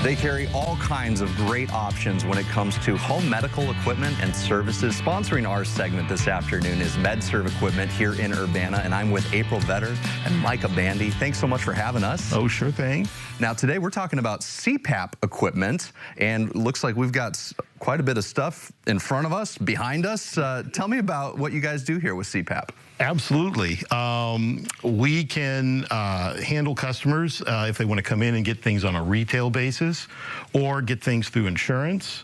They carry all kinds of great options when it comes to home medical equipment and services. Sponsoring our segment this afternoon is Medserv Equipment here in Urbana, and I'm with April Vetter and Micah Bandy. Thanks so much for having us. Oh, sure thing. Now, today we're talking about CPAP equipment, and looks like we've got quite a bit of stuff in front of us, behind us. Tell me about what you guys do here with CPAP. Absolutely. We can handle customers if they want to come in and get things on a retail basis or get things through insurance.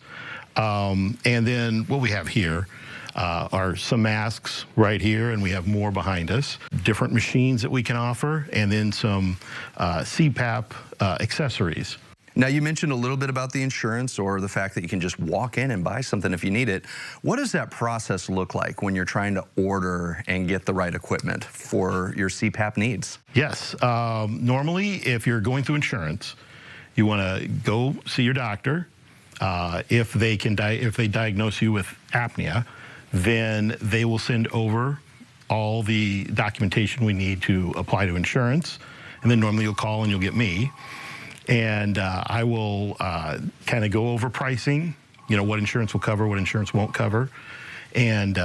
And then what we have here are some masks right here, and we have more behind us. Different machines that we can offer, and then some CPAP accessories. Now, you mentioned a little bit about the insurance or the fact that you can just walk in and buy something if you need it. What does that process look like when you're trying to order and get the right equipment for your CPAP needs? Yes. Normally, if you're going through insurance, you want to go see your doctor. If they diagnose you with apnea, then they will send over all the documentation we need to apply to insurance. And then normally you'll call and you'll get me. And I will kind of go over pricing, you know, what insurance will cover, what insurance won't cover, and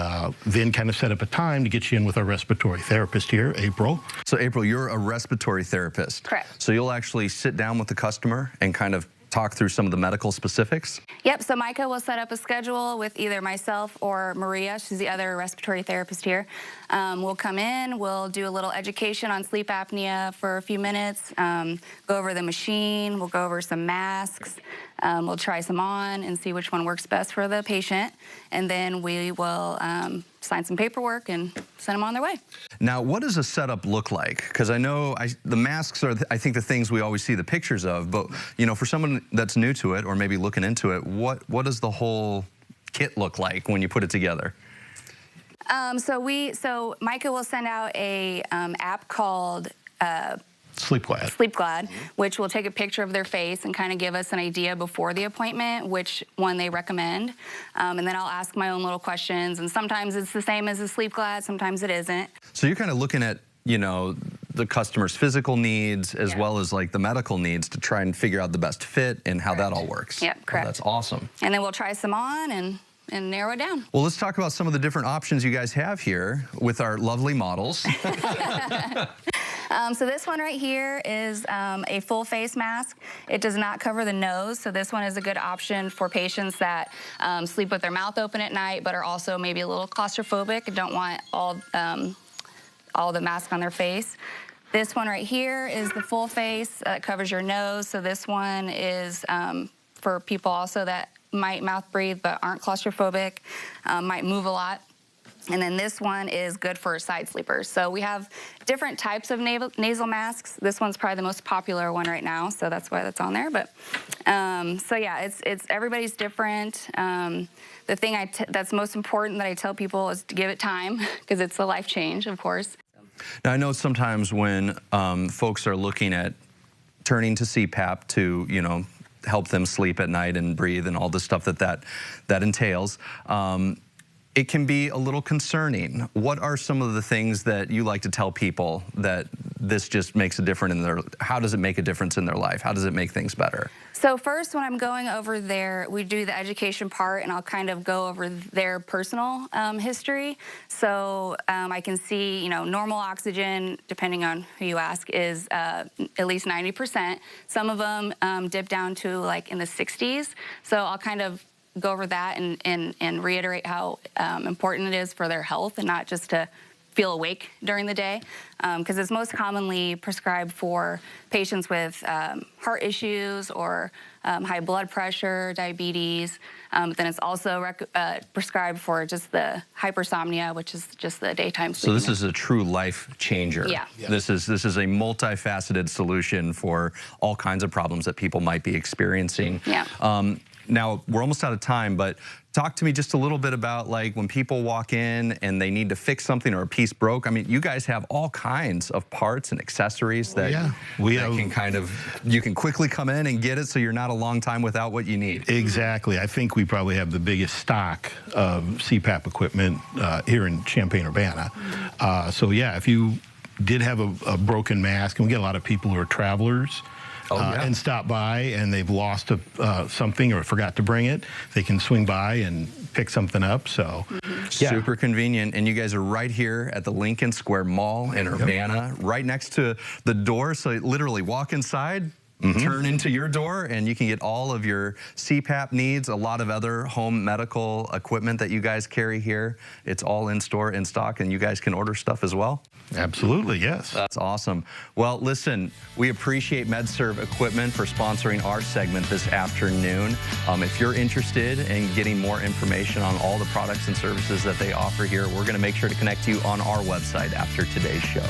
then kind of set up a time to get you in with our respiratory therapist here, April. So, April, you're a respiratory therapist. Correct. So you'll actually sit down with the customer and kind of talk through some of the medical specifics? Yep, so Micah will set up a schedule with either myself or Maria. She's the other respiratory therapist here. We'll come in, we'll do a little education on sleep apnea for a few minutes, go over the machine, we'll go over some masks, we'll try some on and see which one works best for the patient, and then we will sign some paperwork and send them on their way. Now, what does a setup look like? Because I know the masks are, I think, the things we always see the pictures of, but, you know, for someone that's new to it or maybe looking into it, what does the whole kit look like when you put it together? So Micah will send out a app called SleepGlad, which will take a picture of their face and kind of give us an idea before the appointment which one they recommend. And then I'll ask my own little questions, and sometimes it's the same as a SleepGlad, sometimes it isn't. So you're kind of looking at, you know, the customer's physical needs as well as like the medical needs to try and figure out the best fit and how that all works. Yep, correct. Oh, that's awesome. And then we'll try some on and narrow it down. Well, let's talk about some of the different options you guys have here with our lovely models. So this one right here is a full face mask. It does not cover the nose, so this one is a good option for patients that sleep with their mouth open at night but are also maybe a little claustrophobic and don't want all the mask on their face. This one right here is the full face that covers your nose, so this one is for people also that might mouth breathe but aren't claustrophobic, might move a lot. And then this one is good for side sleepers. So we have different types of nasal masks. This one's probably the most popular one right now, so that's why that's on there. But so yeah, it's everybody's different. The thing that's most important that I tell people is to give it time, because it's a life change, of course. Now, I know sometimes when folks are looking at turning to CPAP to, you know, help them sleep at night and breathe and all the stuff that entails, it can be a little concerning. What are some of the things that you like to tell people that this just makes a difference in their, how does it make a difference in their life? How does it make things better? So first, when I'm going over there, we do the education part, and I'll kind of go over their personal history. So I can see, you know, normal oxygen, depending on who you ask, is at least 90%. Some of them dip down to like in the 60s. So I'll kind of go over that and reiterate how important it is for their health and not just to feel awake during the day, because it's most commonly prescribed for patients with heart issues or high blood pressure, diabetes. Then it's also prescribed for just the hypersomnia, which is just the daytime sleeping. So this is a true life changer. Yeah. This is a multifaceted solution for all kinds of problems that people might be experiencing. Yeah. Now, we're almost out of time, but talk to me just a little bit about, like, when people walk in and they need to fix something or a piece broke. I mean, you guys have all kinds of parts and accessories that, you can quickly come in and get it, so you're not a long time without what you need. Exactly. I think we probably have the biggest stock of CPAP equipment here in Champaign-Urbana. So yeah, if you did have a broken mask, and we get a lot of people who are travelers, and stop by, and they've lost something or forgot to bring it, they can swing by and pick something up. So super convenient. And you guys are right here at the Lincoln Square Mall in Urbana, right next to the door. So literally walk inside, turn into your door, and you can get all of your CPAP needs, a lot of other home medical equipment that you guys carry here. It's all in store, in stock, and you guys can order stuff as well. Absolutely, yes. That's awesome. Well, listen, we appreciate Medserv Equipment for sponsoring our segment this afternoon. If you're interested in getting more information on all the products and services that they offer here, we're going to make sure to connect you on our website after today's show.